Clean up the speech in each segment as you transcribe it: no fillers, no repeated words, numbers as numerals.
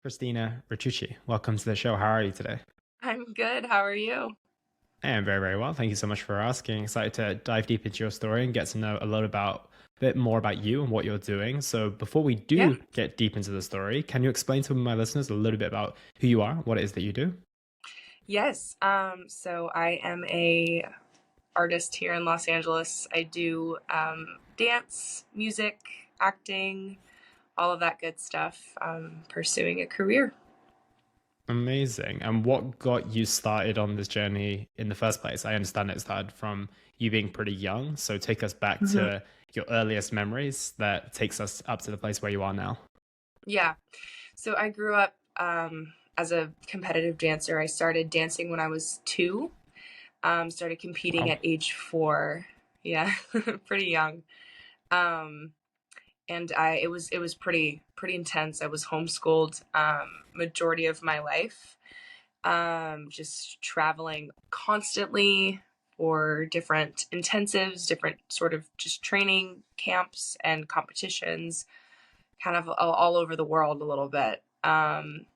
Christina Ricucci, welcome to the show. How are you today? I'm good. How are you? I am very, very well. Thank you so much for asking. Excited to dive deep into your story and get to know a bit more about you and what you're doing. So before we Yeah. do get deep into the story, can you explain to my listeners a little bit about who you are, what it is that you do? Yes. So I am a artist here in Los Angeles. I do dance, music, acting, all of that good stuff. Pursuing a career. Amazing. And what got you started on this journey in the first place? I understand it started from you being pretty young. So take us back hmm to your earliest memories that takes us up to the place where you are now. Yeah. So I grew up as a competitive dancer. I started dancing when I was 2. Started competing Wow. at age 4. Yeah, pretty young. Um, and it was pretty intense. I was homeschooled majority of my life, just traveling constantly for different intensives, different sort of just training camps and competitions, kind of all over the world a little bit. And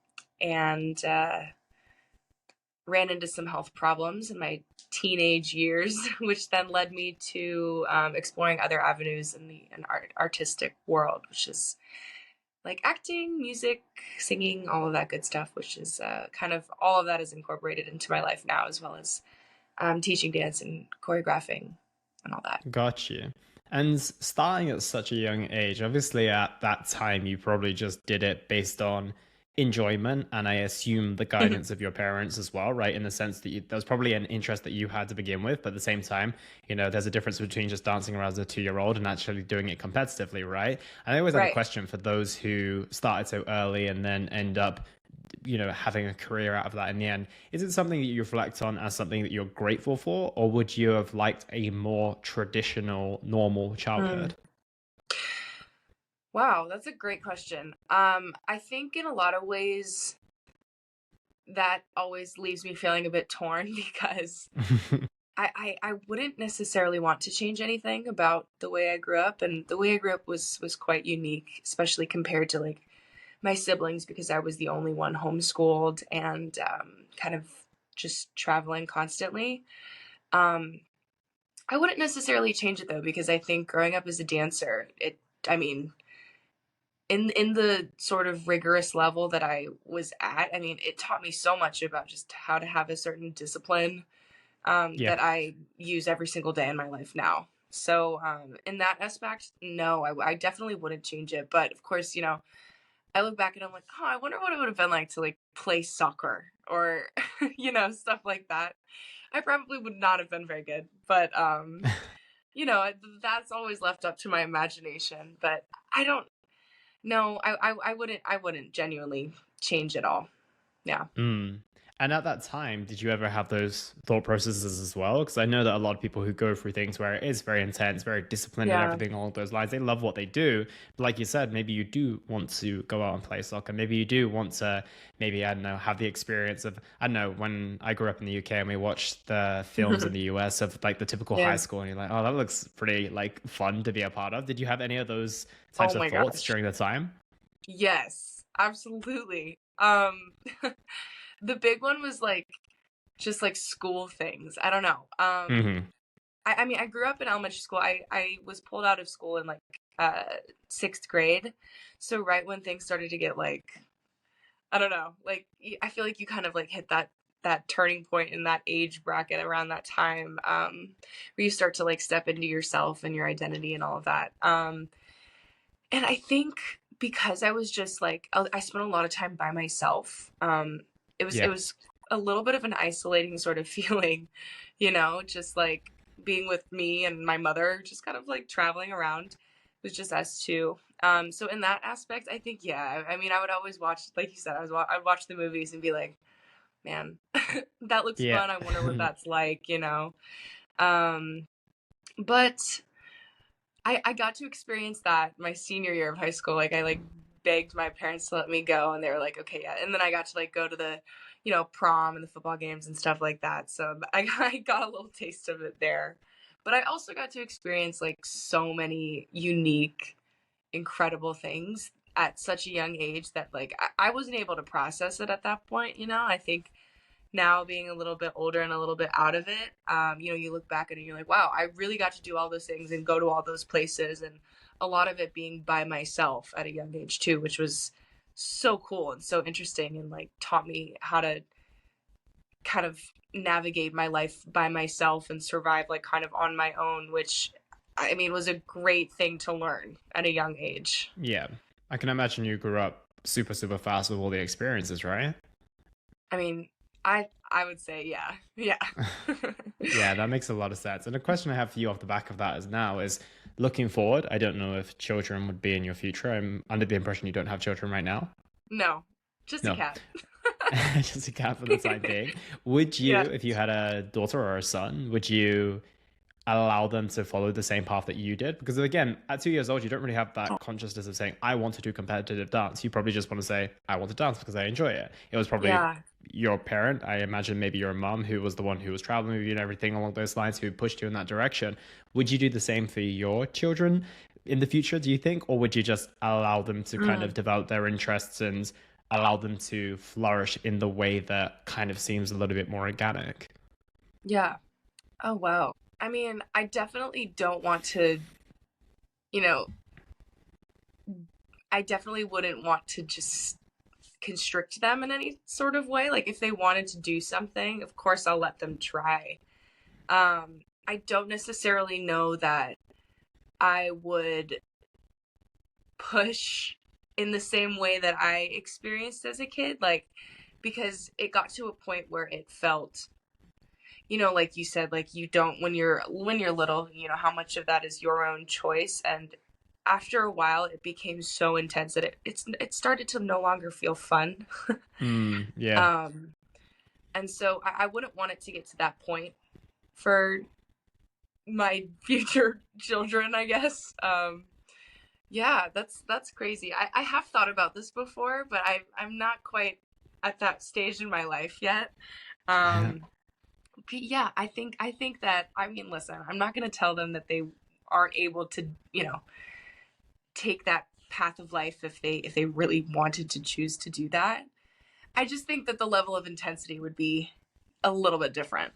ran into some health problems in my teenage years, which then led me to exploring other avenues in the artistic world, which is like acting, music, singing, all of that good stuff, which is kind of all of that is incorporated into my life now, as well as teaching dance and choreographing and all that. Got you. And starting at such a young age, obviously at that time, you probably just did it based on enjoyment. And I assume the guidance of your parents as well, right? In the sense that there was probably an interest that you had to begin with. But at the same time, there's a difference between just dancing around as a 2 year old and actually doing it competitively, right? And I always have a Right. question for those who started so early and then end up having a career out of that in the end. Is it something that you reflect on as something that you're grateful for, or would you have liked a more traditional, normal Mm. childhood? Wow, that's a great question. I think in a lot of ways that always leaves me feeling a bit torn because I wouldn't necessarily want to change anything about the way I grew up, and the way I grew up was quite unique, especially compared to like my siblings, because I was the only one homeschooled and kind of just traveling constantly. Um, I wouldn't necessarily change it though, because I think growing up as a dancer, I mean, in the sort of rigorous level that I was at, I mean, it taught me so much about just how to have a certain discipline Yeah. that I use every single day in my life now. So, in that aspect, no, I definitely wouldn't change it. But of course, I look back and I'm like, oh, I wonder what it would have been like to like play soccer or, stuff like that. I probably would not have been very good, but that's always left up to my imagination. But I don't know. I wouldn't genuinely change it all. Yeah. Mm. And at that time, did you ever have those thought processes as well? Because I know that a lot of people who go through things where it is very intense, very disciplined, and Yeah. everything along those lines, they love what they do. But like you said, maybe you do want to go out and play soccer. Maybe you do want to, maybe, I don't know, have the experience of, I don't know, when I grew up in the UK and we watched the films in the US of like the typical high Yeah. school, and you're like, oh, that looks pretty like fun to be a part of. Did you have any of those Oh types of my thoughts gosh. during the time? Yes, absolutely. The big one was like just like school things. I don't know. Hmm. I mean, I grew up in elementary school. I was pulled out of school in like uh 6th grade. So right when things started to get like, I don't know, like I feel like you kind of like hit that turning point in that age bracket around that time, where you start to like step into yourself and your identity and all of that. And I think because I was just like I spent a lot of time by myself. It Yeah. was a little bit of an isolating sort of feeling, just like being with me and my mother, just kind of like traveling around. It was just us two. So in that aspect, I think yeah. I mean, I would always watch, like you said, I'd watch the movies and be like, man, that looks Yeah. fun. I wonder what that's like. Um, but I got to experience that my senior year of high school. Like I like begged my parents to let me go, and they were like, okay, yeah. And then I got to like go to the, prom and the football games and stuff like that. So I got a little taste of it there. But I also got to experience like so many unique, incredible things at such a young age that like I wasn't able to process it at that point, you know. I think now being a little bit older and a little bit out of it, you know, you look back at it and you're like, wow, I really got to do all those things and go to all those places, and a lot of it being by myself at a young age too, which was so cool and so interesting, and like taught me how to kind of navigate my life by myself and survive like kind of on my own, which I mean was a great thing to learn at a young age. Yeah. I can imagine you grew up super, super fast with all the experiences, right? I mean, I would say yeah. Yeah. Yeah, that makes a lot of sense. And the question I have for you off the back of that is now is looking forward. I don't know if children would be in your future. I'm under the impression you don't have children right now. No, just a No, cat. just a cat for the time being. Would you, Yeah. if you had a daughter or a son, would you allow them to follow the same path that you did? Because again, at 2 years old, you don't really have that consciousness of saying, I want to do competitive dance. You probably just want to say, I want to dance because I enjoy it. It was probably Yeah. your parent, I imagine maybe your mom, who was the one who was traveling with you and everything along those lines, who pushed you in that direction. Would you do the same for your children in the future, do you think? Or would you just allow them to kind of Mm, develop their interests and allow them to flourish in the way that kind of seems a little bit more organic? yeah. Oh wow. I mean, I definitely don't want to, you know, I definitely wouldn't want to just constrict them in any sort of way. Like if they wanted to do something, of course I'll let them try. I don't necessarily know that I would push in the same way that I experienced as a kid, like because it got to a point where it felt, you know, like you said, like you don't when you're little, you know, how much of that is your own choice, and after a while it became so intense that it started to no longer feel fun. Mm, yeah. um and so I wouldn't want it to get to that point for my future children, I guess. Yeah, that's crazy. I have thought about this before, but I'm not quite at that stage in my life yet. Um, but yeah, I think that I mean, listen, I'm not gonna tell them that they aren't able to, you know, take that path of life if they really wanted to choose to do that. I just think that the level of intensity would be a little bit different.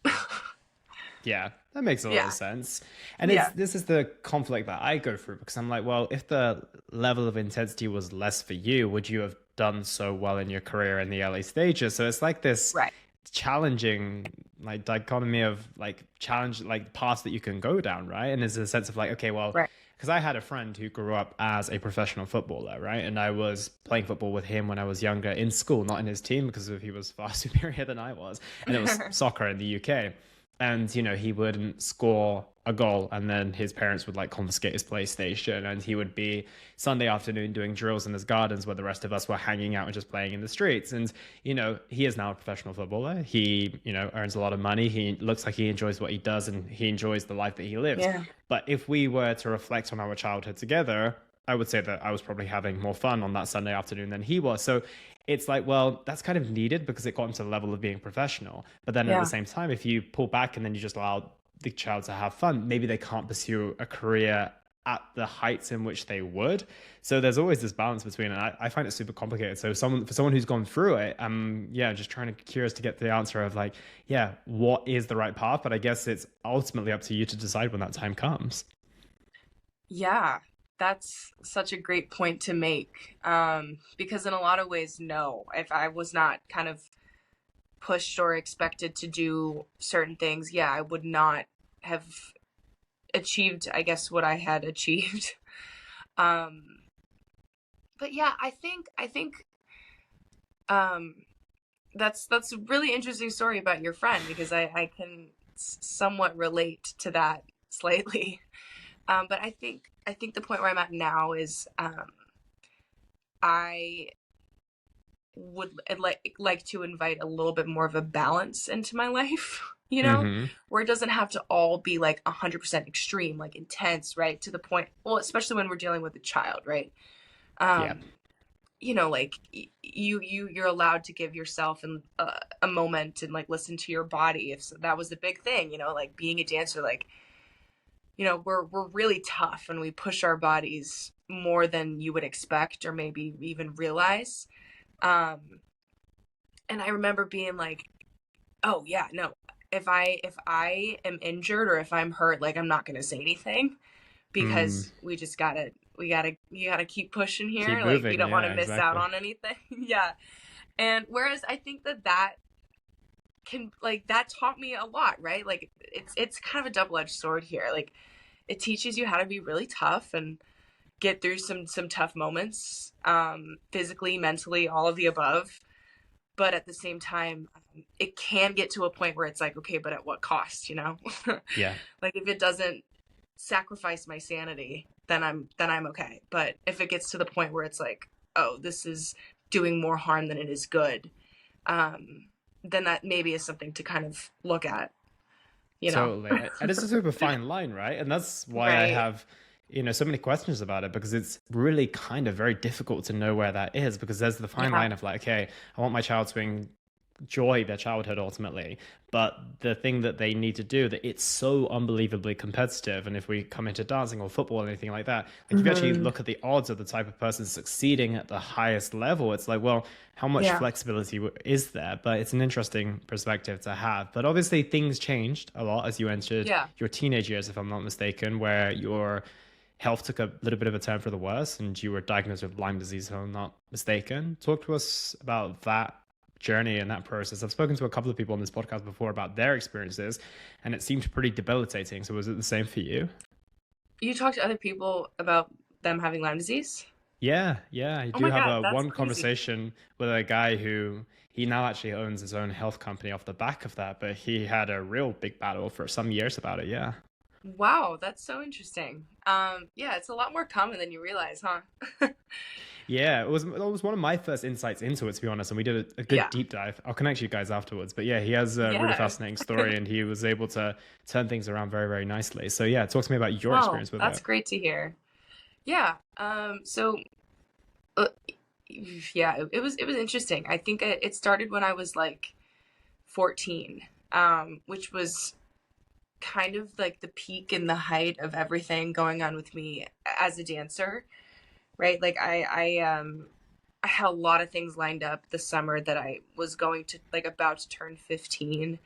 Yeah, that makes a lot of Yeah. sense. And it's Yeah. this is the conflict that I go through because I'm like, well, if the level of intensity was less for you, would you have done so well in your career in the early stages? So it's like this Right. challenging like dichotomy of like challenge like paths that you can go down, right? And there's a sense of like, okay, well, Right. because I had a friend who grew up as a professional footballer, right? And I was playing football with him when I was younger in school, not in his team because he was far superior than I was. And it was soccer in the UK. And he wouldn't score a goal, and then his parents would like confiscate his PlayStation, and he would be Sunday afternoon doing drills in his gardens where the rest of us were hanging out and just playing in the streets. And he is now a professional footballer. He earns a lot of money. He looks like he enjoys what he does, and he enjoys the life that he lives. Yeah. But if we were to reflect on our childhood together, I would say that I was probably having more fun on that Sunday afternoon than he was. So it's like, well, that's kind of needed because it got him to the level of being professional. But then at the Yeah. same time, if you pull back and then you just allow the child to have fun, maybe they can't pursue a career at the heights in which they would. So there's always this balance between it. I find it super complicated. So for someone who's gone through it, yeah, just trying to curious to get the answer of like, yeah, what is the right path? But I guess it's ultimately up to you to decide when that time comes. Yeah, that's such a great point to make. Because in a lot of ways, no, if I was not kind of pushed or expected to do certain things, yeah, I would not have achieved, I guess, what I had achieved. Um, but yeah, I think um, that's a really interesting story about your friend because I can somewhat relate to that slightly. But I think the point where I'm at now is I would like to invite a little bit more of a balance into my life, you know, Hmm. where it doesn't have to all be like 100% extreme, like intense, right? To the point, well, especially when we're dealing with a child, right? Yeah. Um, you know, like you're allowed to give yourself a moment and like listen to your body if that was the big thing, you know, like being a dancer, like you know we're really tough and we push our bodies more than you would expect or maybe even realize. Um, and I remember being like, oh yeah, no, if I am injured or if I'm hurt, like I'm not gonna say anything Mm. because you gotta keep pushing Keep here. Like we moving. don't want Yeah, to miss out exactly. on anything. Yeah. And whereas I think that can like that taught me a lot, right? Like it's kind of a double-edged sword here. Like it teaches you how to be really tough and get through some tough moments, physically, mentally, all of the above. But at the same time, it can get to a point where it's like, okay, but at what cost, you know? Yeah. Like if it doesn't sacrifice my sanity, then I'm okay. But if it gets to the point where it's like, oh, this is doing more harm than it is good, um, then that maybe is something to kind of look at, you know? Totally. And it's a super fine line, right? And that's why I Right. have, so many questions about it because it's really kind of very difficult to know where that is because there's the fine Yeah. line of like, okay, I want my child to enjoy their childhood ultimately, but the thing that they need to do that it's so unbelievably competitive. And if we come into dancing or football or anything like that, like if you actually Hmm. look at the odds of the type of person succeeding at the highest level, it's like, well, how much Yeah. flexibility is there? But it's an interesting perspective to have. But obviously things changed a lot as you entered Yeah. your teenage years, if I'm not mistaken, where your health took a little bit of a turn for the worse and you were diagnosed with Lyme disease, if I'm not mistaken. Talk to us about that journey and that process. I've spoken to a couple of people on this podcast before about their experiences, and it seemed pretty debilitating. So was it the same for you? You talk to other people about them having Lyme disease? Yeah, yeah. I Oh do my have God, a that's one crazy. conversation with a guy who he now actually owns his own health company off the back of that, but he had a real big battle for some years about it. Yeah. Wow, that's so interesting. Yeah, it's a lot more common than you realize, huh? Yeah, it was one of my first insights into it, to be honest. And we did a good Yeah. deep dive. I'll connect you guys afterwards. But yeah, he has a really Yeah. fascinating story, and he was able to turn things around very, very nicely. So yeah, talk to me about your Oh, experience with that's it. great to hear. Yeah. So uh, yeah, it was interesting. I think it started when I was like 14, which was kind of like the peak and the height of everything going on with me as a dancer, right? Like I had a lot of things lined up this summer that I was going to like about to turn 15.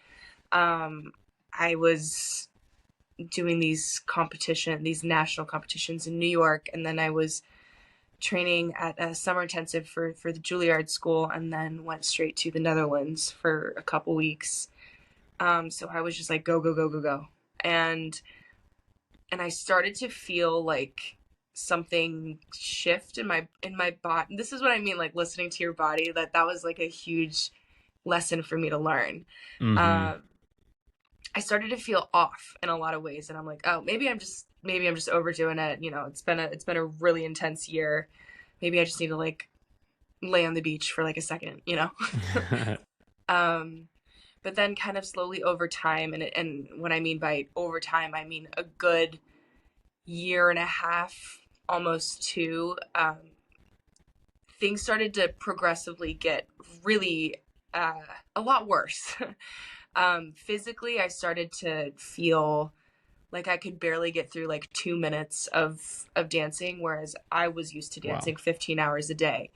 Um, I was doing these national competitions in New York, and then I was training at a summer intensive for the Juilliard School, and then went straight to the Netherlands for a couple weeks. So I was just like go go go go go, and I started to feel like something shift in my body. This is what I mean, like listening to your body. That was like a huge lesson for me to learn. Mm-hmm. Um, I started to feel off in a lot of ways, and I'm like, oh, maybe I'm just overdoing it. It's been a really intense year. Maybe I just need to like lay on the beach for like a second, you know. um, but then kind of slowly over time, and what I mean by over time, I mean a good year and a half, almost two. Things started to progressively get really uh, a lot worse. Physically, I started to feel like I could barely get through like 2 minutes of dancing, whereas I was used to Wow. dancing 15 hours a day.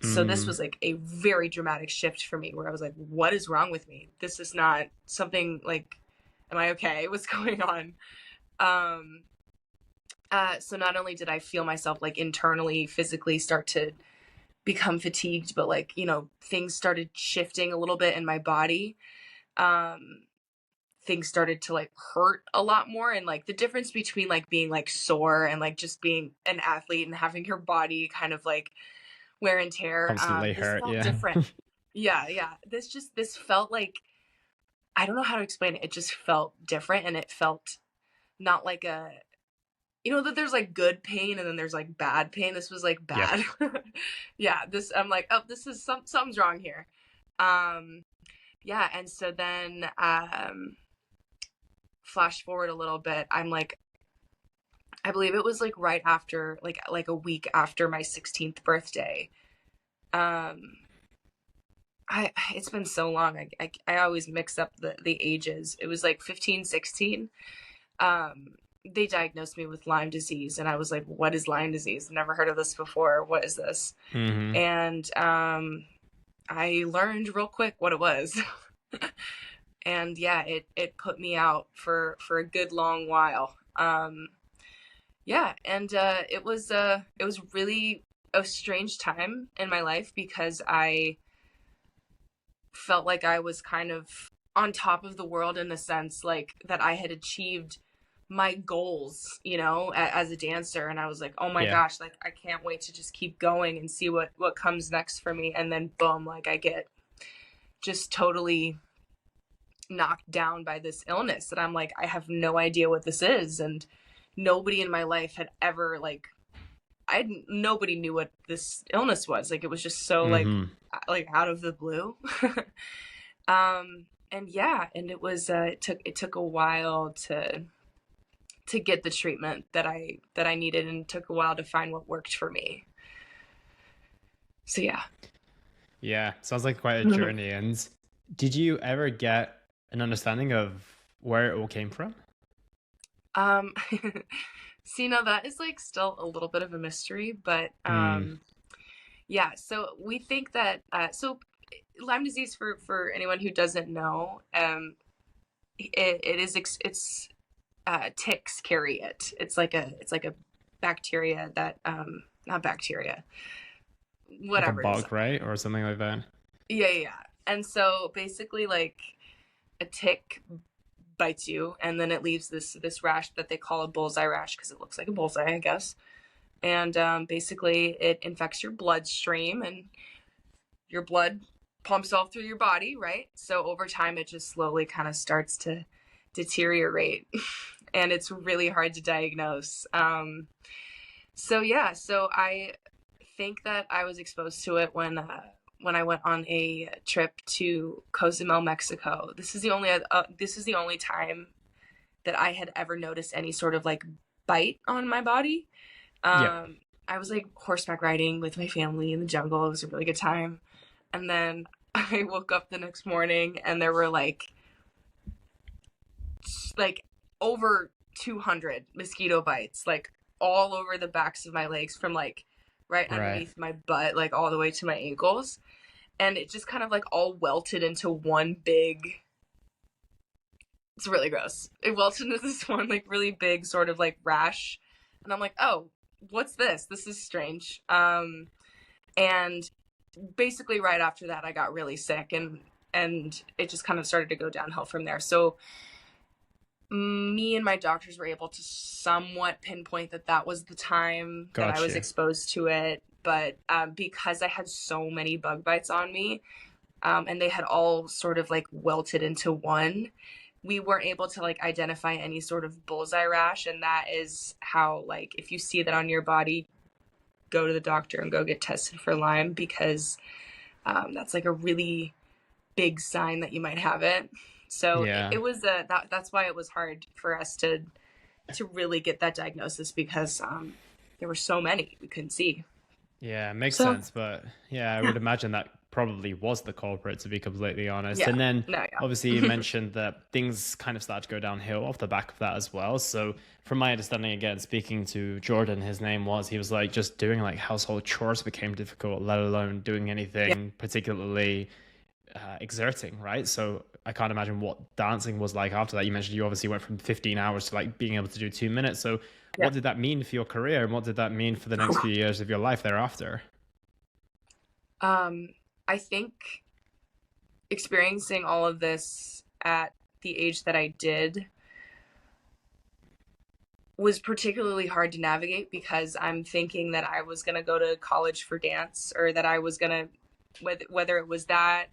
So this Mm. was like a very dramatic shift for me, where I was like, "What is wrong with me? This is not something like, am I okay? What's going on?" Um, so not only did I feel myself like internally, physically start to become fatigued, but like things started shifting a little bit in my body. Um, things started to like hurt a lot more, and like the difference between like being like sore and like just being an athlete and having your body kind of like wear and tear. Constantly This hurt. felt Yeah. different. Yeah, yeah. This felt like, I don't know how to explain it. It just felt different, and it felt not like that there's like good pain and then there's like bad pain. This was like Yeah. bad. Yeah, this I'm like, oh, this is something's wrong here. Um, yeah, and so then flash forward a little bit. I'm like, I believe it was like right after, like a week after my 16th birthday. Um, I it's been so long. I always mix up the ages. It was like 15, 16. Um, they diagnosed me with Lyme disease, and I was like, what is Lyme disease? Never heard of this before. What is this? Hmm. And I learned real quick what it was. And yeah, it put me out for a good long while. Yeah, and it was really a strange time in my life because I felt like I was kind of on top of the world in a sense, like that I had achieved my goals, as a dancer. And I was like, oh my Yeah. gosh, like I can't wait to just keep going and see what comes next for me. And then boom, like I get just totally knocked down by this illness that I'm like, I have no idea what this is. And nobody in my life had ever nobody knew what this illness was. Like it was just so Hmm. like out of the blue. And yeah, and it took a while to get the treatment that I needed, and it took a while to find what worked for me. So yeah. Yeah, sounds like quite a journey. And did you ever get an understanding of where it all came from? um See, now that is like still a little bit of a mystery, but Mm. yeah, so we think that Lyme disease, for anyone who doesn't know, it's ticks carry it. It's like a bacteria that not bacteria, Like a whatever it is. bug, right? Or something like that. Yeah, yeah, yeah. And so basically, like a tick bites you, and then it leaves this rash that they call a bullseye rash because it looks like a bullseye, I guess. And basically, it infects your bloodstream, and your blood pumps all through your body, right? So over time, it just slowly kind of starts to deteriorate, and it's really hard to diagnose. So yeah, so I think that I was exposed to it when I went on a trip to Cozumel, Mexico. This is the only time that I had ever noticed any sort of like bite on my body. Yep. I was like horseback riding with my family in the jungle. It was a really good time. And then I woke up the next morning and there were like over 200 mosquito bites, like all over the backs of my legs from like right Right. underneath my butt, like all the way to my ankles. And it just kind of like all welted into one big, it's really gross. It welted into this one like really big sort of like rash. And I'm like, oh, what's this? This is strange. And basically right after that I got really sick, and it just kind of started to go downhill from there. So me and my doctors were able to somewhat pinpoint that that was the time that I was Gotcha. exposed to it. But because I had so many bug bites on me, and they had all sort of like welted into one, we weren't able to like identify any sort of bullseye rash. And that is how, like, if you see that on your body, go to the doctor and go get tested for Lyme, because that's like a really big sign that you might have it. So Yeah. it was that's why it was hard for us to really get that diagnosis, because there were so many we couldn't see. Yeah, makes So sense. But yeah, I yeah, would imagine that probably was the culprit, to be completely honest. yeah, And then no, obviously you yeah, mentioned that things kind of started to go downhill off the back of that as well. So from my understanding, again, speaking to Jordan, his name was, he was like, just doing like household chores became difficult, let alone doing yeah, anything particularly exerting, right? So I can't imagine what dancing was like after that. You mentioned you obviously went from 15 hours to like being able to do 2 minutes. So yeah. what did that mean for your career, and what did that mean for the next few years of your life thereafter? Um, I think experiencing all of this at the age that I did was particularly hard to navigate, because I'm thinking that I was going to go to college for dance, or that I was going to, whether it was that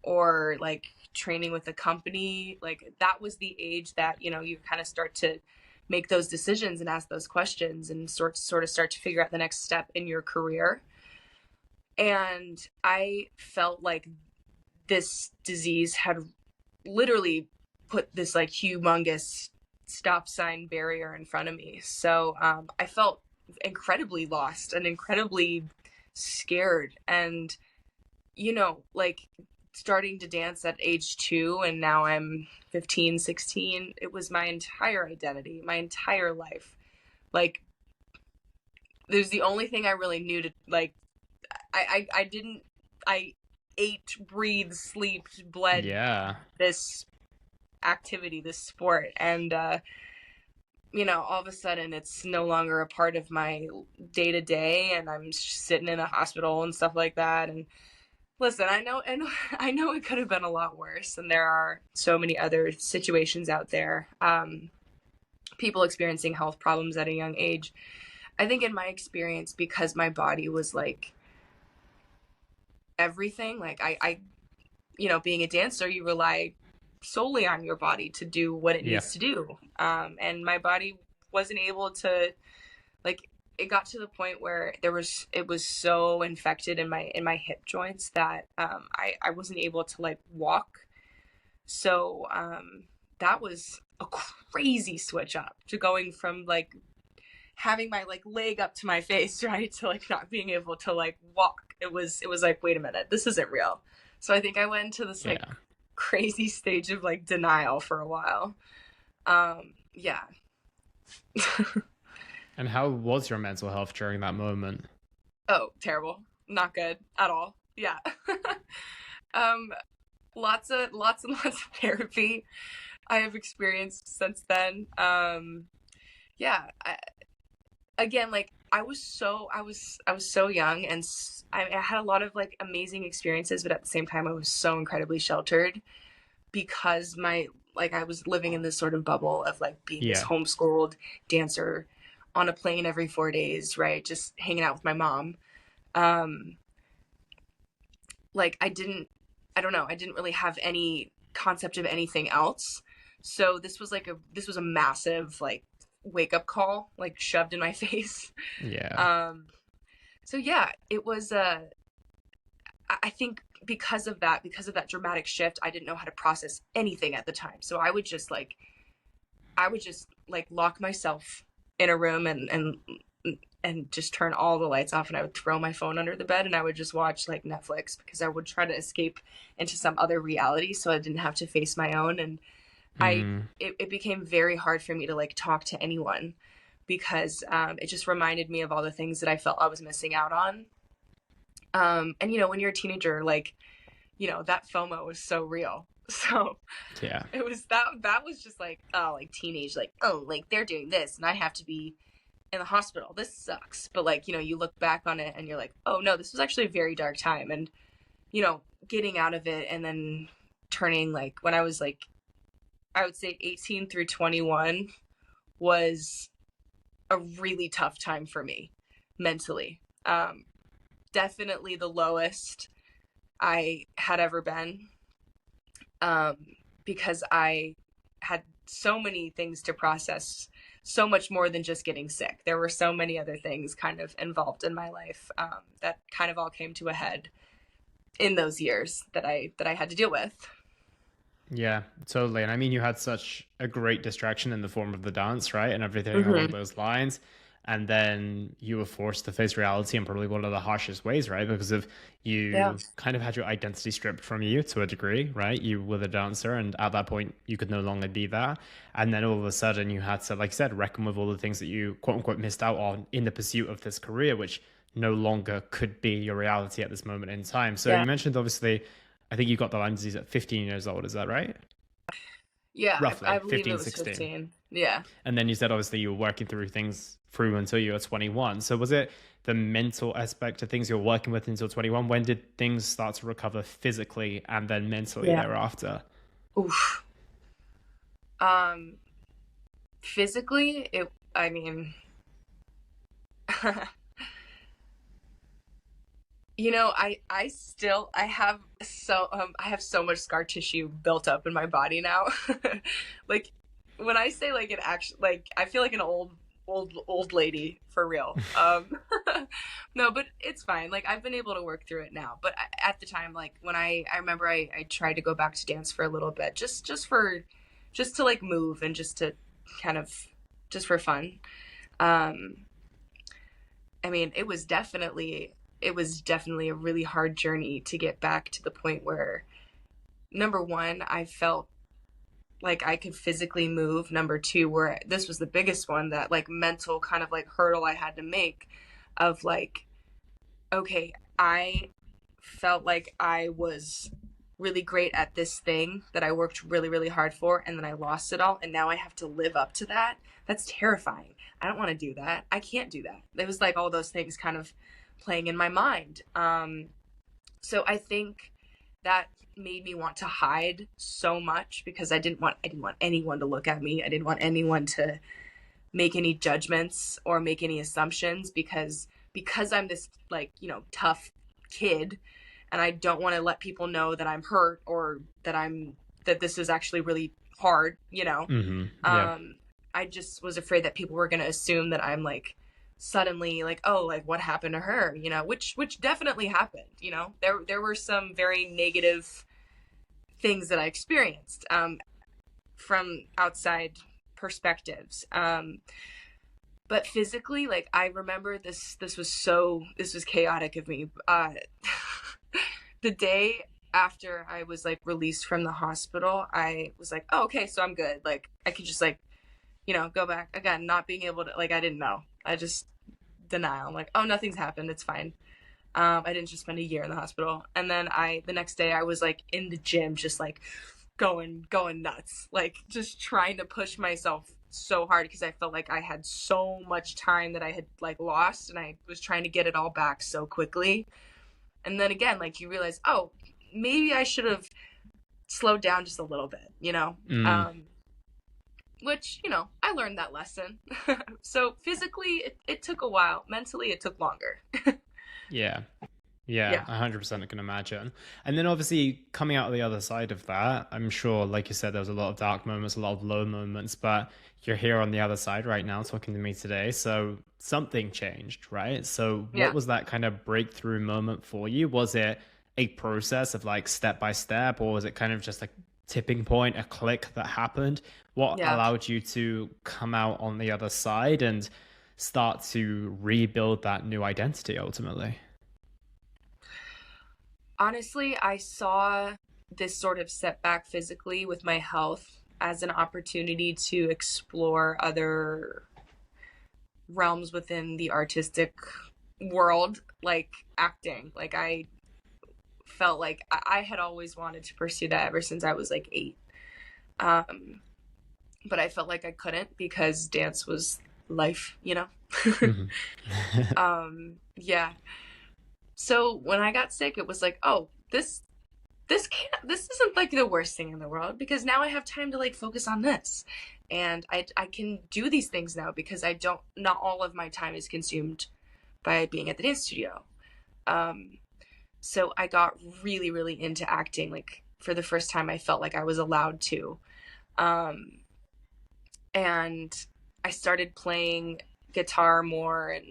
or like training with a company, like that was the age that, you kind of start to make those decisions and ask those questions and sort of start to figure out the next step in your career. And I felt like this disease had literally put this like humongous stop sign barrier in front of me. So I felt incredibly lost and incredibly scared. And, like starting to dance at age 2 and now I'm 15, 16. It was my entire identity, my entire life. Like, there's the only thing I really knew to like. I didn't. I ate, breathed, slept, bled Yeah. this activity, this sport, and all of a sudden it's no longer a part of my day to day, and I'm sitting in a hospital and stuff like that. And listen, I know, and I know it could have been a lot worse, and there are so many other situations out there. People experiencing health problems at a young age. I think in my experience, because my body was like everything, like being a dancer, you rely solely on your body to do what it Yeah. needs to do. And my body wasn't able to, like, it got to the point where it was so infected in my hip joints that I wasn't able to like walk. So that was a crazy switch up to going from like having my like leg up to my face, right, to like not being able to like walk. It was like, wait a minute, this isn't real. So I think I went into this like Yeah. crazy stage of like denial for a while. Yeah. And how was your mental health during that moment? Oh, terrible. Not good at all. Yeah. um lots and lots of therapy I have experienced since then. Yeah, again, like I was so young, and I had a lot of like amazing experiences, but at the same time I was so incredibly sheltered because my like I was living in this sort of bubble of like being this Yeah. homeschooled dancer on a plane every 4 days, right, just hanging out with my mom. um like I don't know, I didn't really have any concept of anything else. So this was a massive like wake up call, like shoved in my face. Yeah. um so yeah, it was I think because of that dramatic shift, I didn't know how to process anything at the time. So I would just like lock myself in a room and just turn all the lights off, and I would throw my phone under the bed and I would just watch like Netflix because I would try to escape into some other reality so I didn't have to face my own. And Mm. it became very hard for me to like talk to anyone because it just reminded me of all the things that I felt I was missing out on. And when you're a teenager, like, that FOMO was so real. So Yeah. it was that was just like, oh, like teenage, like, oh, like they're doing this and I have to be in the hospital. This sucks. But like, you look back on it and you're like, oh no, this was actually a very dark time. And, getting out of it and then turning, like, when I was like, I would say 18 through 21 was a really tough time for me mentally. Definitely the lowest I had ever been, um, because I had so many things to process, so much more than just getting sick. There were so many other things kind of involved in my life, that kind of all came to a head in those years that I had to deal with. Yeah, totally. And I mean, you had such a great distraction in the form of the dance, right? And everything along Mm-hmm. those lines. And then you were forced to face reality in probably one of the harshest ways, right? Because of Yeah. you kind of had your identity stripped from you to a degree, right? You were the dancer, and at that point, you could no longer be that. And then all of a sudden, you had to, like I said, reckon with all the things that you quote unquote missed out on in the pursuit of this career, which no longer could be your reality at this moment in time. So Yeah. you mentioned, obviously, I think you got the Lyme disease at 15 years old. Is that right? Yeah, I Roughly believe it 15, was 16. 15. Yeah. And then you said obviously you were working through things through until you were 21. So was it the mental aspect of things you were working with until 21? When did things start to recover physically and then mentally Yeah. thereafter? Oof. Um, physically, I mean, I have so much scar tissue built up in my body now. Like, when I say like an action, like I feel like an old lady for real. No, but it's fine. Like, I've been able to work through it now. But at the time, like when I remember I tried to go back to dance for a little bit, just to like move and just to kind of just for fun. Um, I mean, it was definitely a really hard journey to get back to the point where number one, I felt like I could physically move. Number two, where this was the biggest one, that like mental kind of like hurdle I had to make of like, okay, I felt like I was really great at this thing that I worked really, really hard for, and then I lost it all, and now I have to live up to that. That's terrifying. I don't want to do that. I can't do that. It was like all those things kind of playing in my mind. So I think that made me want to hide so much because I didn't want anyone to look at me. I didn't want anyone to make any judgments or make any assumptions because I'm this like, tough kid, and I don't want to let people know that I'm hurt or that this is actually really hard. Yeah. I just was afraid that people were going to assume that I'm like suddenly like, oh, like what happened to her, which definitely happened. There were some very negative things that I experienced from outside perspectives. But physically, like I remember this was chaotic of me. The day after I was like released from the hospital, I was like, oh, okay, so I'm good. Like I could just like, go back again, not being able to, like, I didn't know. I just denial. I'm like, oh, nothing's happened. It's fine. I didn't just spend a year in the hospital. And then the next day I was like in the gym, just like going nuts, like just trying to push myself so hard because I felt like I had so much time that I had like lost, and I was trying to get it all back so quickly. And then again, like you realize, oh, maybe I should have slowed down just a little bit. Mm. Which, I learned that lesson. So physically, it took a while. Mentally, it took longer. Yeah. Yeah, Yeah. 100% I can imagine. And then obviously coming out of the other side of that, I'm sure, like you said, there was a lot of dark moments, a lot of low moments, but you're here on the other side right now talking to me today. So something changed, right? So what Yeah. was that kind of breakthrough moment for you? Was it a process of like step by step, or was it kind of just a tipping point, a click that happened? What Yeah. allowed you to come out on the other side and start to rebuild that new identity ultimately? Honestly, I saw this sort of setback physically with my health as an opportunity to explore other realms within the artistic world, like acting. Like I felt like I had always wanted to pursue that ever since I was like 8. Um, but I felt like I couldn't because dance was life. Mhm. Yeah. So when I got sick, it was like, oh, this isn't like the worst thing in the world because now I have time to like focus on this. And I can do these things now because I don't not all of my time is consumed by being at the dance studio. Um so I got really, really into acting. Like for the first time I felt like I was allowed to. Um and I started playing guitar more, and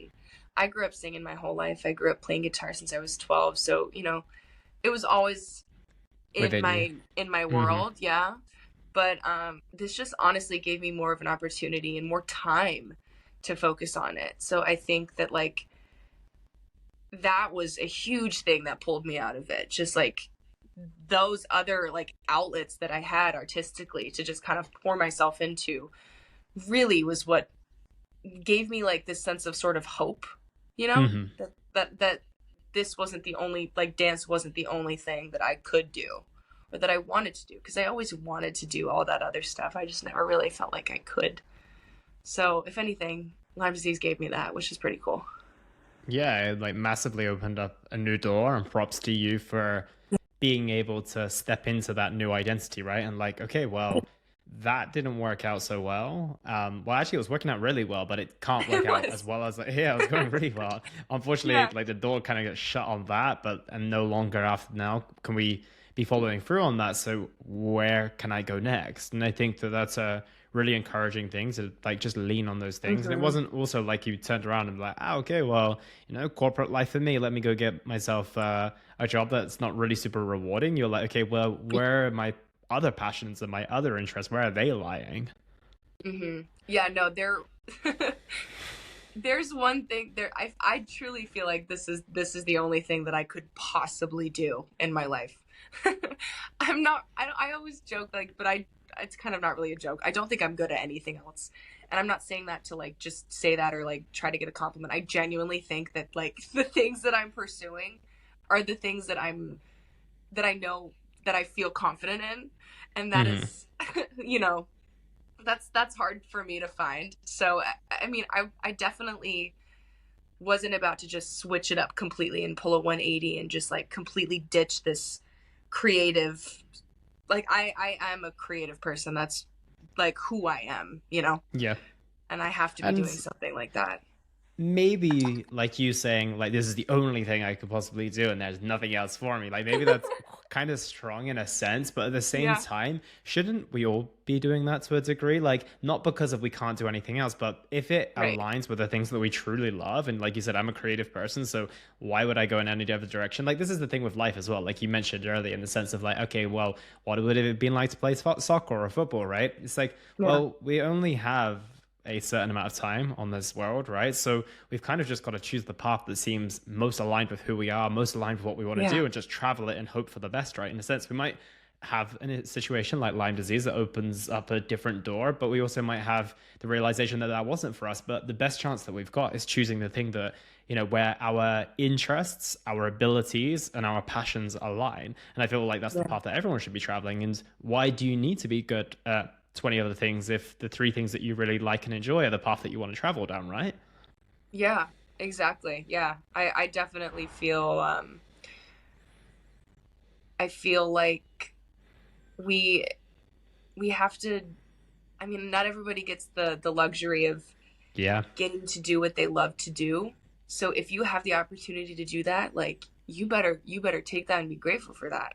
I grew up singing my whole life. I grew up playing guitar since I was 12. So, it was always in Within you. my Hmm. world, yeah. But this just honestly gave me more of an opportunity and more time to focus on it. So I think that like that was a huge thing that pulled me out of it. Just like those other like outlets that I had artistically to just kind of pour myself into really was what gave me like this sense of sort of hope, Hmm. that this wasn't the only, like dance wasn't the only thing that I could do or that I wanted to do, because I always wanted to do all that other stuff. I just never really felt like I could. So if anything, Lyme disease gave me that, which is pretty cool. Yeah, it like massively opened up a new door, and props to you for being able to step into that new identity, right? And like, okay, well, that didn't work out so well. Well, actually, it was working out really well, but it can't work It out as was. well as like, yeah, it was going really well. Yeah. Unfortunately, like the door kind of gets shut on that, but and no longer after now can we be following through on that. So where can I go next? And I think that that's a really encouraging thing to like just lean on those things. And it Hmm. wasn't also like you turned around and like, ah, okay, well, corporate life for me. Let me go get myself a job that's not really super rewarding. You're like, okay, well, where are my other passions and my other interests? Where are they lying? Hmm. Yeah, no, there's one thing there. I truly feel like this is the only thing that I could possibly do in my life. I'm not, I always joke, like, but it's kind of not really a joke. I don't think I'm good at anything else. And I'm not saying that to like just say that or like try to get a compliment. I genuinely think that like the things that I'm pursuing are the things that I know that I feel confident in. And that Hmm. is, you know, that's hard for me to find. So, I mean, I definitely wasn't about to just switch it up completely and pull a 180 and just like completely ditch this creative, like I am a creative person. That's like who I am, you know, Yeah. and I have to be And doing something like that. maybe like you saying like this is the only thing I could possibly do and there's nothing else for me. Like maybe that's kind of strong in a sense, but at the same Yeah, time, shouldn't we all be doing that to a degree? Like not because of we can't do anything else, but if it right. aligns with the things that we truly love, and like you said, I'm a creative person, so why would I go in any other direction? Like this is the thing with life as well. Like you mentioned earlier, in the sense of like, okay, well, what would it have been like to play soccer or football, right? It's like, Yeah, well, we only have a certain amount of time on this world, right? So we've kind of just got to choose the path that seems most aligned with who we are, most aligned with what we want to yeah, do, and just travel it and hope for the best, right? In a sense, we might have a situation like Lyme disease that opens up a different door, but we also might have the realization that that wasn't for us. But the best chance that we've got is choosing the thing that, you know, where our interests, our abilities, and our passions align. And I feel like that's the yeah, path that everyone should be traveling. And why do you need to be good at 20 other things if the three things that you really like and enjoy are the path that you want to travel down, right? yeah, exactly. Yeah, I definitely feel, I feel like we, we have to, I mean, not everybody gets the luxury of Yeah. getting to do what they love to do. So if you have the opportunity to do that, like you better take that and be grateful for that.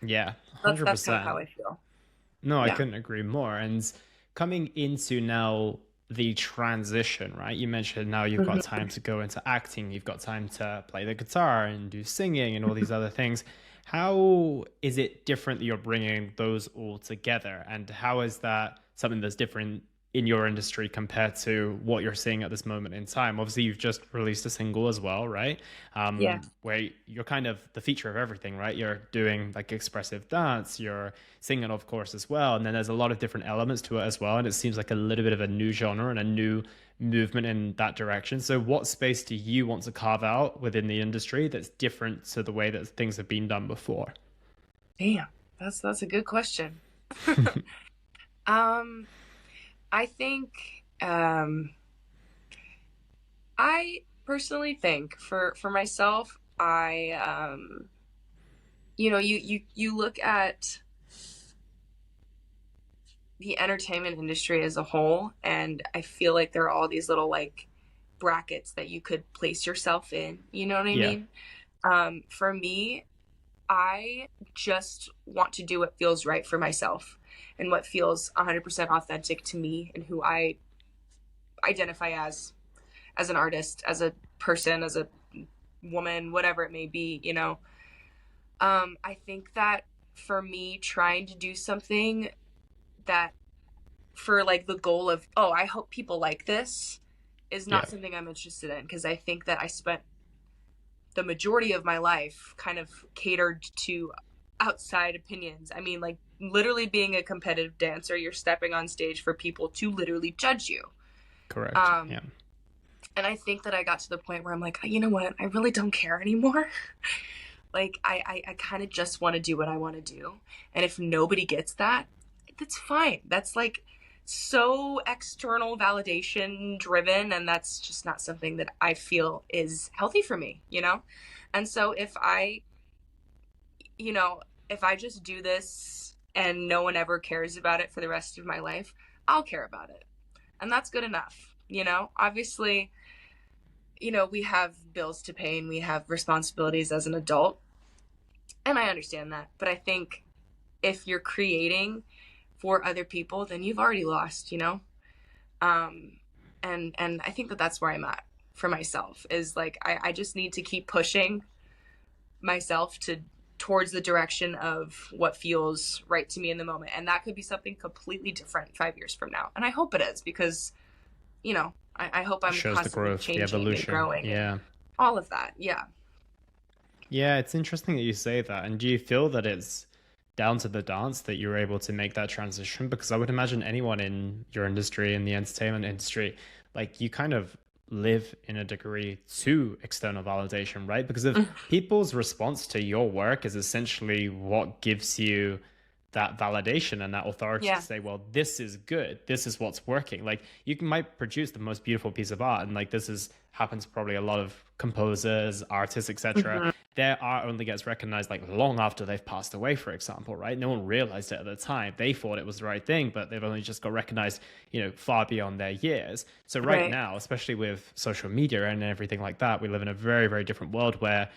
Yeah. That's kind of how 100%. I feel. No, I Yeah. couldn't agree more. And coming into now the transition, right? You mentioned now you've got Hmm. time to go into acting, you've got time to play the guitar and do singing and all these other things. How is it different that you're bringing those all together? And how is that something that's different in your industry compared to what you're seeing at this moment in time? Obviously, you've just released a single as well, right? Yeah. Where you're kind of the feature of everything, right? You're doing like expressive dance, you're singing, of course, as well. And then there's a lot of different elements to it as well. And it seems like a little bit of a new genre and a new movement in that direction. So, what space do you want to carve out within the industry that's different to the way that things have been done before? Damn. That's a good question. um I think I personally think for myself, I you know, you look at the entertainment industry as a whole, and I feel like there are all these little like brackets that you could place yourself in. You know what I Yeah, mean? For me, I just want to do what feels right for myself and what feels 100% authentic to me and who I identify as an artist, as a person, as a woman, whatever it may be, you know. I think that for me, trying to do something that for like the goal of, oh, I hope people like this is yeah, not something I'm interested in because I think that I spent the majority of my life kind of catered to outside opinions. I mean, like literally being a competitive dancer, you're stepping on stage for people to literally judge you. correct. Um, Yeah, and I think that I got to the point where I'm like, you know what? I really don't care anymore. Like, I kind of just want to do what I want to do. And if nobody gets that, that's fine. That's like so external validation driven. And that's just not something that I feel is healthy for me, you know? And so if I, you know, if I just do this and no one ever cares about it for the rest of my life, I'll care about it. And that's good enough, you know? Obviously, you know, we have bills to pay and we have responsibilities as an adult. And I understand that. But I think if you're creating for other people, then you've already lost, you know? Um, and I think that that's where I'm at for myself is like, I just need to keep pushing myself to towards the direction of what feels right to me in the moment. And that could be something completely different 5 years from now. And I hope it is because, you know, I hope I'm shows the constantly growth, the changing and evolution. growing and Yeah. all of that. Yeah. Yeah, it's interesting that you say that. And do you feel that it's down to the dance that you're able to make that transition? Because I would imagine anyone in your industry, in the entertainment industry, like you kind of live in a degree to external validation, right? Because if people's response to your work is essentially what gives you that validation and that authority to Yeah. say, well, this is good, this is what's working. Like might produce the most beautiful piece of art, and like this is happens to probably a lot of composers, artists, etc. Hmm. Their art only gets recognized like long after they've passed away, for example, right? No one realized it at the time. They thought it was the right thing, but they've only just got recognized, far beyond their years. So right Right. now, especially with social media and everything like that, we live in a very, very different world where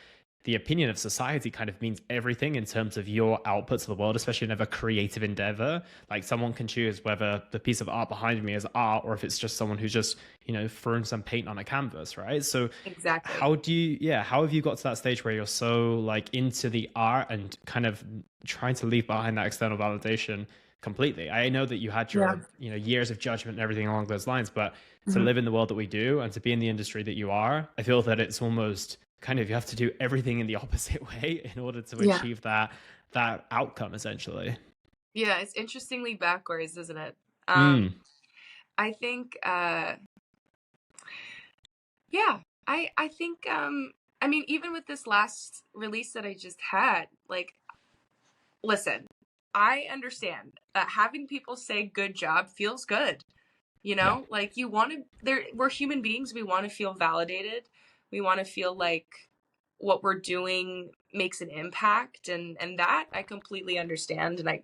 the opinion of society kind of means everything in terms of your output to the world, especially in a creative endeavor. Like someone can choose whether the piece of art behind me is art or if it's just someone who's just, throwing some paint on a canvas, right? So Exactly. how have you got to that stage where you're so like into the art and kind of trying to leave behind that external validation completely? I know that you had Yeah. your, years of judgment and everything along those lines, but to Hmm. live in the world that we do and to be in the industry that you are, I feel that it's almost kind of you have to do everything in the opposite way in order to Yeah. achieve that outcome essentially. Yeah. It's interestingly backwards, isn't it? Um, Mm, I think, yeah, I think, I mean, even with this last release that I just had, like, listen, I understand that having people say good job feels good. You yeah. know, like you want to, we're human beings. We want to feel validated. We want to feel like what we're doing makes an impact. And that I completely understand. And I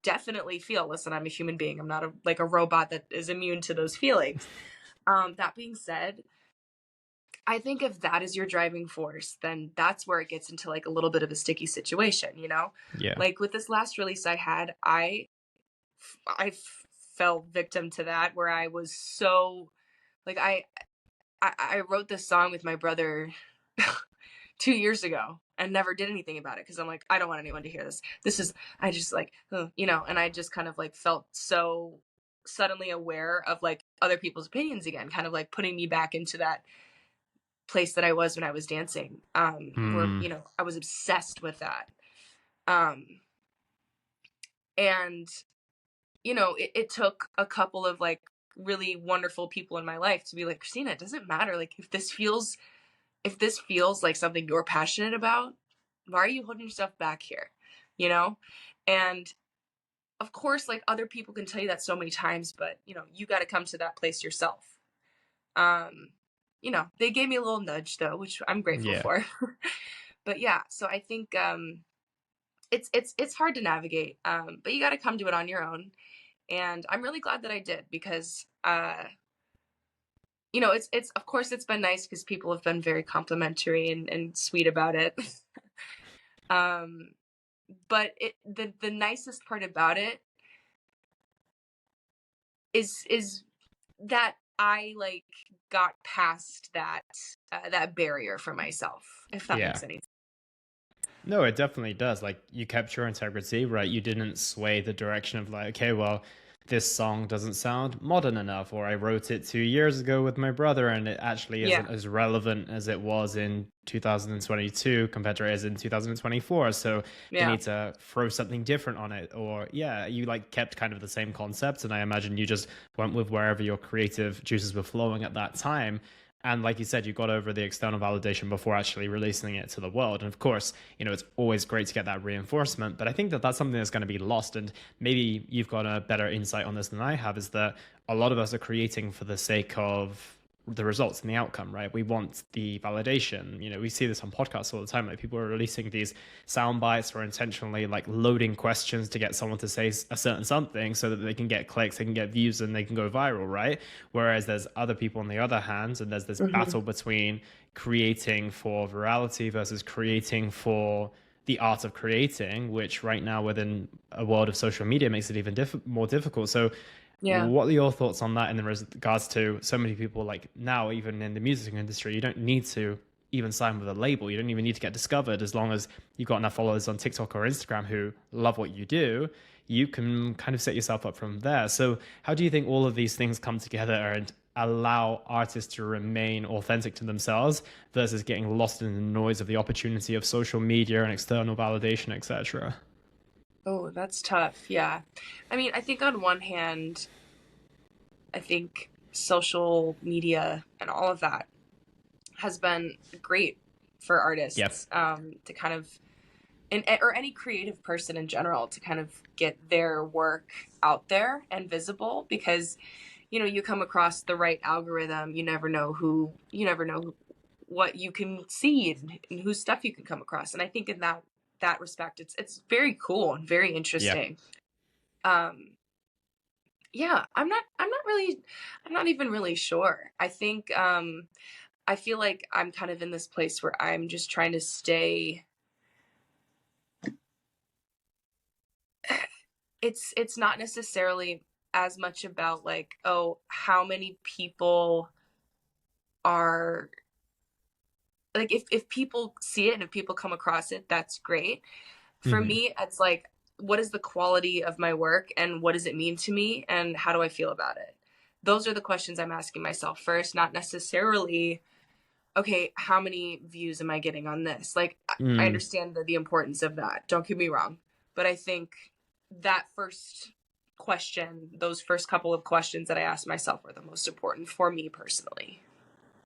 definitely feel, listen, I'm a human being. I'm not like a robot that is immune to those feelings. That being said, I think if that is your driving force, then that's where it gets into like a little bit of a sticky situation, you know? Yeah. Like with this last release I had, I fell victim to that where I was so like I wrote this song with my brother 2 years ago and never did anything about it because I'm like, I don't want anyone to hear this. This is I just like and I just kind of like felt so suddenly aware of like other people's opinions again, kind of like putting me back into that place that I was when I was dancing. Where, Mm, I was obsessed with that. Um and it took a couple of like really wonderful people in my life to be like, Christina, it doesn't matter. Like if this feels like something you're passionate about, why are you holding yourself back here? You know? And of course, like other people can tell you that so many times, but you got to come to that place yourself. Um, they gave me a little nudge though, which I'm grateful yeah. for. But yeah, so I think it's hard to navigate, but you got to come to it on your own. And I'm really glad that I did because it's of course it's been nice because people have been very complimentary and sweet about it. um, but the nicest part about it is that I like got past that barrier for myself, if that Yeah. makes any sense. No, it definitely does. Like you kept your integrity, right? You didn't sway the direction of like, okay, well, this song doesn't sound modern enough, or I wrote it 2 years ago with my brother and it actually Yeah, isn't as relevant as it was in 2022 compared to it as in 2024. So they yeah. need to throw something different on it. Or yeah, you like kept kind of the same concept. And I imagine you just went with wherever your creative juices were flowing at that time. And like you said, you got over the external validation before actually releasing it to the world. And of course, it's always great to get that reinforcement. But I think that that's something that's going to be lost. And maybe you've got a better insight on this than I have, is that a lot of us are creating for the sake of the results and the outcome, right? We want the validation. We see this on podcasts all the time. Like people are releasing these sound bites or intentionally like loading questions to get someone to say a certain something so that they can get clicks, they can get views, and they can go viral, right? Whereas there's other people on the other hand, and there's this Hmm. battle between creating for virality versus creating for the art of creating, which right now within a world of social media makes it even more difficult. So Yeah. what are your thoughts on that in regards to so many people like now, even in the music industry, you don't need to even sign with a label. You don't even need to get discovered as long as you've got enough followers on TikTok or Instagram who love what you do. You can kind of set yourself up from there. So, how do you think all of these things come together? And allow artists to remain authentic to themselves versus getting lost in the noise of the opportunity of social media and external validation, etc. Oh, that's tough. Yeah. I mean, I think on one hand, I think social media and all of that has been great for Yep. artists to kind of, or any creative person in general, to kind of get their work out there and visible, because you come across the right algorithm, you never know what you can see, and whose stuff you can come across. And I think in that respect, it's very cool and very Yeah. interesting. um yeah, I'm not even really sure. I think I feel like I'm kind of in this place where I'm just trying to stay. It's not necessarily as much about like, oh, how many people are, like, if people see it and if people come across it, that's great. For Hmm. me, it's like, what is the quality of my work and what does it mean to me and how do I feel about it? Those are the questions I'm asking myself first, not necessarily, okay, how many views am I getting on this? Like, I Mm. understand the importance of that. Don't get me wrong. But I think that first question, those first couple of questions that I asked myself, are the most important for me personally.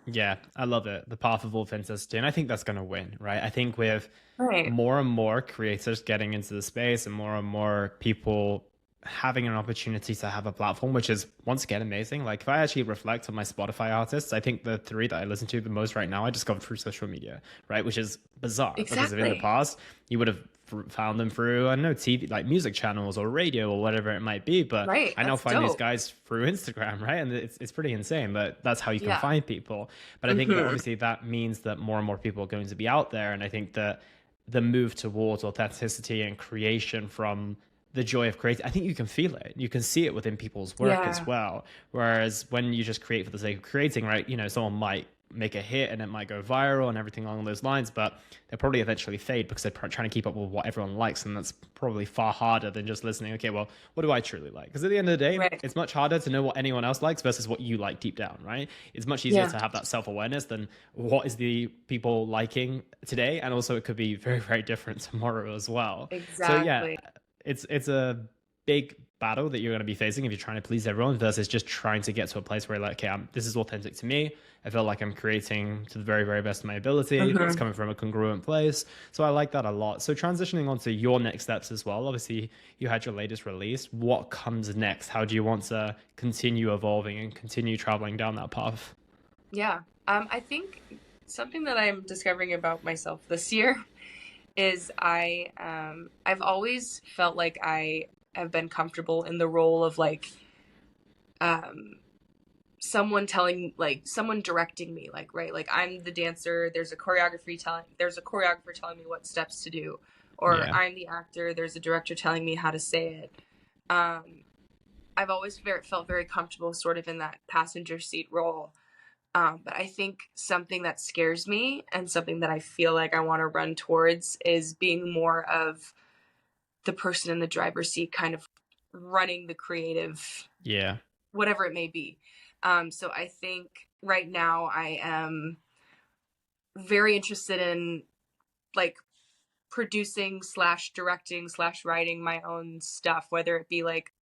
Yeah, I love it. The path of authenticity. And I think that's going to win, right? I think with Right. more and more creators getting into the space and more people having an opportunity to have a platform, which is once again amazing. Like if I actually reflect on my Spotify artists, I think the three that I listen to the most right now I discovered through social media, right? Which is bizarre because in the Exactly. past you would have found them through, I don't know, TV, like music channels or radio or whatever it might be. But Right. I now That's find these dope. guys through Instagram, right? And it's pretty insane, but that's how you can Yeah. find people. But I think that Hmm. obviously that means that more and more people are going to be out there. And I think that the move towards authenticity and creation from the joy of creating, I think you can feel it. You can see it within people's work as Yeah. well. Whereas when you just create for the sake of creating, right, someone might make a hit and it might go viral and everything along those lines, but they'll probably eventually fade because they're trying to keep up with what everyone likes. And that's probably far harder than just listening, okay, well, what do I truly like? Because at the end of the day, Right. it's much harder to know what anyone else likes versus what you like deep down, right? It's much easier Yeah. to have that self-awareness than what is the people liking today. And also it could be very, very different tomorrow as well. So yeah, Exactly. it's a big battle that you're going to be facing if you're trying to please everyone versus just trying to get to a place where you're like, okay, this is authentic to me. I feel like I'm creating to the very, very best of my ability. It's Hmm. coming from a congruent place. So I like that a lot. So transitioning on to your next steps as well. Obviously, you had your latest release. What comes next? How do you want to continue evolving and continue traveling down that path? Yeah. I think something that I'm discovering about myself this year is I've always felt like I have been comfortable in the role of like um someone directing me, like, right, like I'm the dancer, there's a choreographer telling me what steps to do, or Yeah. I'm the actor, there's a director telling me how to say it. um I've always felt very comfortable sort of in that passenger seat role. But I think something that scares me and something that I feel like I want to run towards is being more of the person in the driver's seat, kind of running the creative, Yeah. whatever it may be. So I think right now I am very interested in like producing slash directing slash writing my own stuff, whether it be like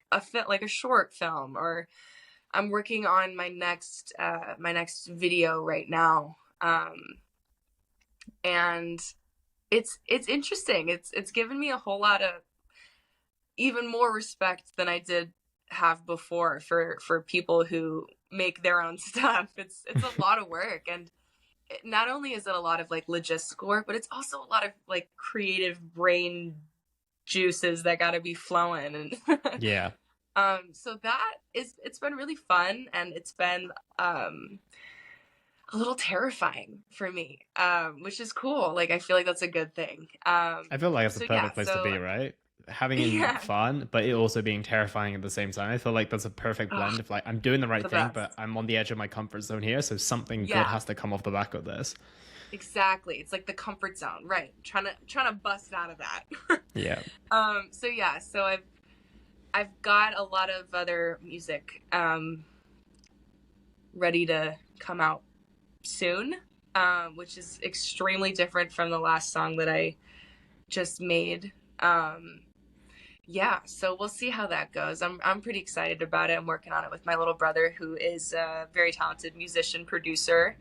like a short film, or I'm working on my next video right now. And it's interesting. It's given me a whole lot of, even more respect than I did have before, for people who make their own stuff. It's a lot of work, and not only is it a lot of like logistical work, but it's also a lot of like creative brain juices that got to be flowing. And Yeah. so it's been really fun, and it's been a little terrifying for me, which is cool. Like, I feel like that's a good thing. I feel like it's a So yeah, perfect place to so be, right? Having in yeah, fun, but it also being terrifying at the same time. I feel like that's a perfect oh, blend of like I'm doing the right the thing, but best. I'm on the edge of my comfort zone here, so something good Yeah, has to come off the back of this. exactly. It's like the comfort zone, right? Trying to bust out of that. Yeah. So yeah, so I've got a lot of other music ready to come out soon, which is extremely different from the last song that I just made. Yeah, so we'll see how that goes. I'm pretty excited about it. I'm working on it with my little brother, who is a very talented musician producer.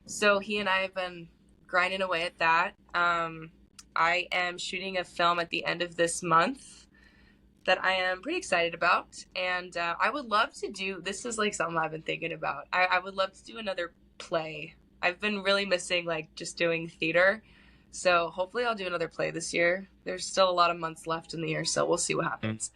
So he and I have been grinding away at that. I am shooting a film at the end of this month that I am pretty excited about, and I would love to do. This is like something I've been thinking about. I would love to do another play. I've been really missing like just doing theater. So hopefully I'll do another play this year. There's still a lot of months left in the year, so we'll see what Mm. happens.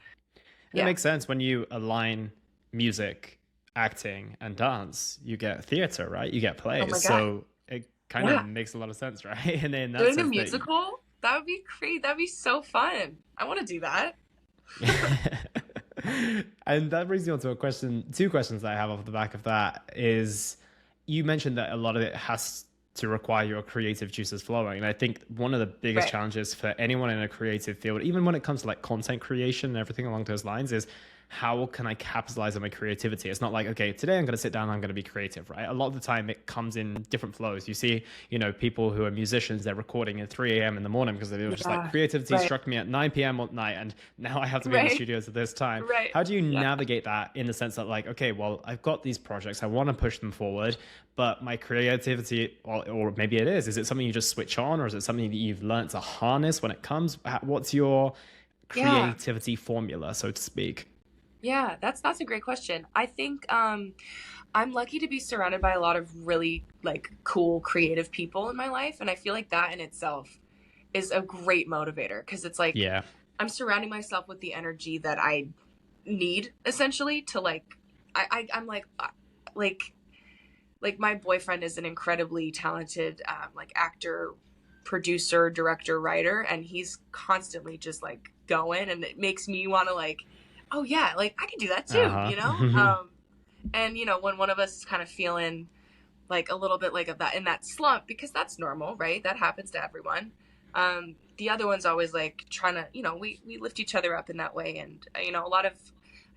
And it Yeah. makes sense when you align music, acting, and dance, you get theater, right? You get Oh plays. my God. So it kind of Yeah. makes a lot of sense, right? And in that Doing a sense, musical? That would be great. That'd be so fun. I want to do that. and that brings me on to a question, two questions that I have off the back of that is you mentioned that a lot of it has to require your creative juices flowing. And I think one of the biggest Right. challenges for anyone in a creative field, even when it comes to like content creation and everything along those lines, is how can I capitalize on my creativity? It's not like, okay, today I'm going to sit down and I'm going to be creative, right? A lot of the time it comes in different flows. You see, people who are musicians, they're recording at 3 a.m. in the morning because they were just like, Yeah. creativity Right. struck me at 9 p.m. at night and now I have to be in the Right. studios at this time. Right. How do you Yeah. navigate that in the sense that like, okay, well, I've got these projects, I want to push them forward, but my creativity, or maybe is it something you just switch on, or is it something that you've learned to harness when it comes? What's your Yeah. creativity formula, so to speak? Yeah, that's a great question. I think I'm lucky to be surrounded by a lot of really like cool creative people in my life, and I feel like that in itself is a great motivator because it's like Yeah. I'm surrounding myself with the energy that I need essentially to like I'm like like my boyfriend is an incredibly talented like actor, producer, director, writer, and he's constantly just like going, and it makes me want to like, oh yeah, like I can do that too, Uh you know. huh. And when one of us is kind of feeling like a little bit like of that in that slump, because that's normal, right? That happens to everyone. The other one's always like trying to, we lift each other up in that way, and I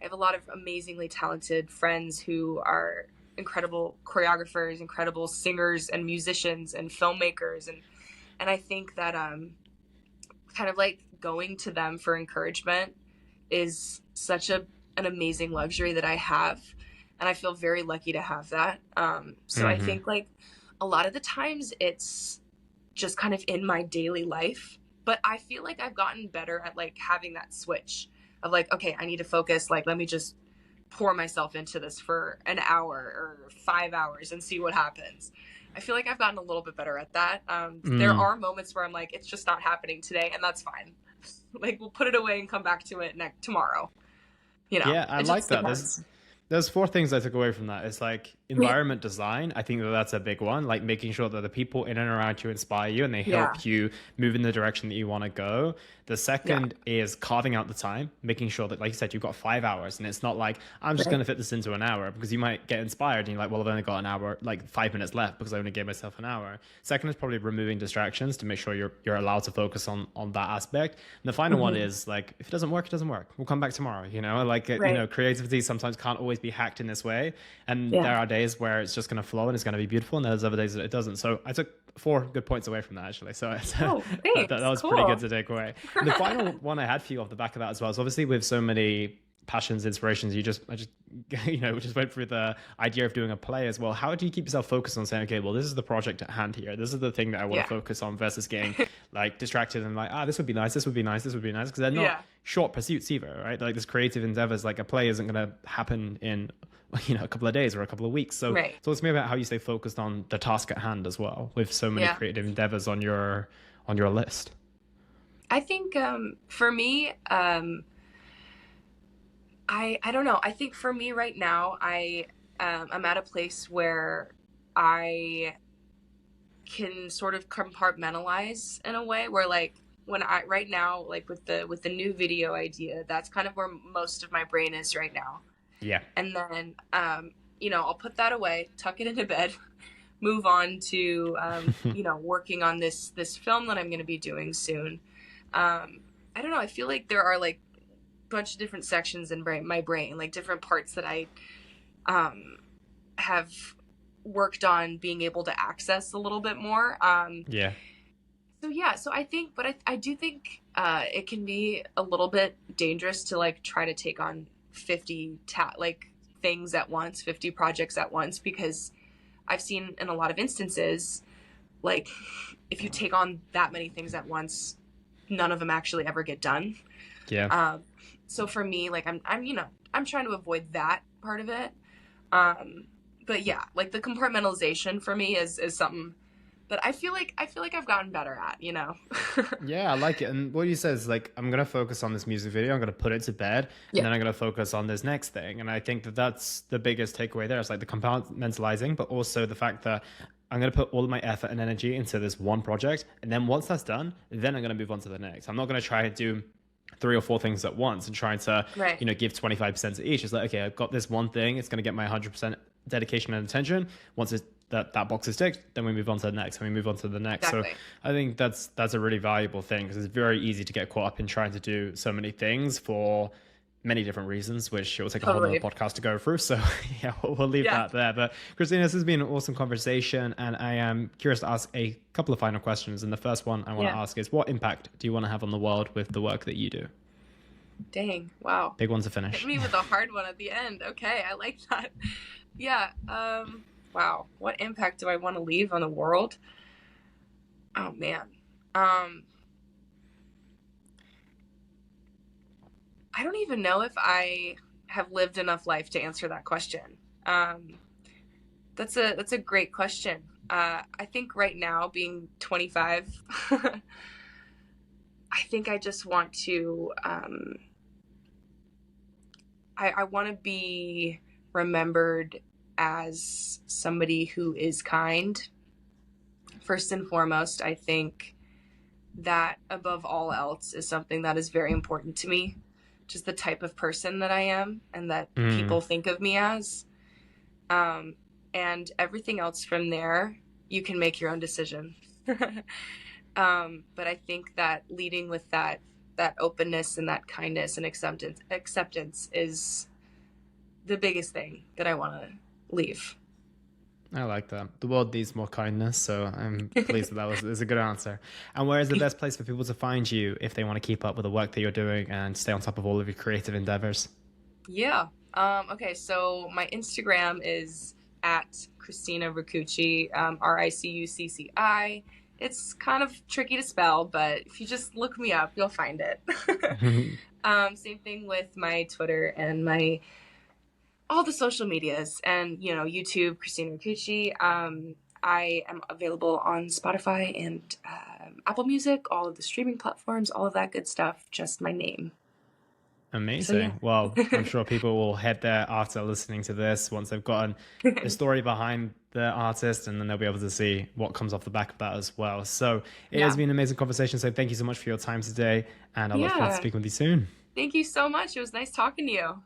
have a lot of amazingly talented friends who are incredible choreographers, incredible singers and musicians and filmmakers, and I think that kind of like going to them for encouragement is such an amazing luxury that I have, and I feel very lucky to have that. So I Hmm. think like a lot of the times it's just kind of in my daily life, but I feel like I've gotten better at like having that switch of like, okay, I need to focus, like let me just pour myself into this for an hour or 5 hours and see what happens. I feel like I've gotten a little bit better at that. There Mm. are moments where I'm like, it's just not happening today, and that's fine. Like we'll put it away and come back to it next tomorrow. Yeah, I It like just that. There's depends. there's four things I took away from that. It's like Yeah, environment design. I think that that's a big one. Like making sure that the people in and around you inspire you and they yeah, help you move in the direction that you want to go. The yeah, second is carving out the time, making sure that, like you said, you've got 5 hours, and it's not like I'm just going right, to fit this into an hour, because you might get inspired and you're like, well, I've only got an hour, like 5 minutes left because I only gave myself an hour. Second is probably removing distractions to make sure you're allowed to focus on that aspect. And the final one hmm, is like, if it doesn't work, it doesn't work. We'll come back tomorrow. Like right, creativity sometimes can't always be hacked in this way, and yeah. there are days where it's just going to flow and it's going to be beautiful, and there's other days that it doesn't. So I took four good points away from that, actually. So Oh, that thanks. was pretty good Cool. to take away. And the final one I had for you off the back of that as well is obviously with so many passions, inspirations, I just we just went through the idea of doing a play as well. How do you keep yourself focused on saying, okay, well, this is the project at hand here, this is the thing that I want to Yeah, focus on, versus getting like distracted and like, this would be nice, this would be nice, this would be nice, because they're not yeah, short pursuits either, right? Like this creative endeavors, like a play isn't going to happen in a couple of days or a couple of weeks. So right, talk to me about how you stay focused on the task at hand as well, with so many yeah. creative endeavors on your list. I think for me, I don't know. I think for me right now, I'm at a place where I can sort of compartmentalize in a way where like when I right now like with the new video idea, that's kind of where most of my brain is right now. Yeah. And then I'll put that away, tuck it into bed, move on to working on this film that I'm going to be doing soon. I don't know, I feel like there are like a bunch of different sections in my brain, like different parts that I um have worked on being able to access a little bit more. Yeah. So yeah, so I think, but I do think it can be a little bit dangerous to like try to take on 50 like things at once, 50 projects at once, because I've seen in a lot of instances, like if you take on that many things at once, none of them actually ever get done. Yeah. Um, so for me, like I'm trying to avoid that part of it. Um, but yeah, like the compartmentalization for me is something that I feel like I've gotten better at, you know. Yeah, I like it. And what you said is like, I'm going to focus on this music video. I'm going to put it to bed, and Yeah. then I'm going to focus on this next thing. And I think that that's the biggest takeaway there. It's like the compartmentalizing, but also the fact that I'm going to put all of my effort and energy into this one project. And then once that's done, then I'm going to move on to the next. I'm not going to try to do three or four things at once and trying to, Right. give 25% to each. It's like, okay, I've got this one thing. It's going to get my 100% dedication and attention. Once that box is ticked, then we move on to the next, and we move on to the next. Exactly. So I think that's a really valuable thing, because it's very easy to get caught up in trying to do so many things for many different reasons, which it will take a whole other Totally. podcast to go through. So yeah, we'll leave Yeah. that there. But Christina, this has been an awesome conversation, and I am curious to ask a couple of final questions. And the first one I want to Yeah. ask is, what impact do you want to have on the world with the work that you do? Dang. Wow. Big one to Hit finish. me with a hard one at the end. Okay, I like that. Yeah. Wow. What impact do I want to leave on the world? Oh man. Um, I don't even know if I have lived enough life to answer that question. Um, that's a great question. I think right now, being 25, I think I just want to. I want to be remembered as somebody who is kind. First and foremost, I think that above all else is something that is very important to me. Just the type of person that I am and that Mm, people think of me as. Um, and everything else from there, you can make your own decision. But I think that leading with that openness and that kindness and acceptance is the biggest thing that I want to leave. I like that. The world needs more kindness, so I'm pleased that is a good answer. And where is the best place for people to find you if they want to keep up with the work that you're doing and stay on top of all of your creative endeavors? Yeah. Okay, so my Instagram is at Christina Ricucci, Ricucci. It's kind of tricky to spell, but if you just look me up, you'll find it. Same thing with my Twitter and my all the social medias, and YouTube, Christina Ricucci. I am available on Spotify and Apple Music, all of the streaming platforms, all of that good stuff. Just my name. So yeah. Amazing. Well, I'm sure people will head there after listening to this once they've gotten the story behind the artist, and then they'll be able to see what comes off the back of that as well. So it has Yeah. been an amazing conversation. So thank you so much for your time today, and I look forward to Yeah. speaking with you soon. Thank you so much. It was nice talking to you.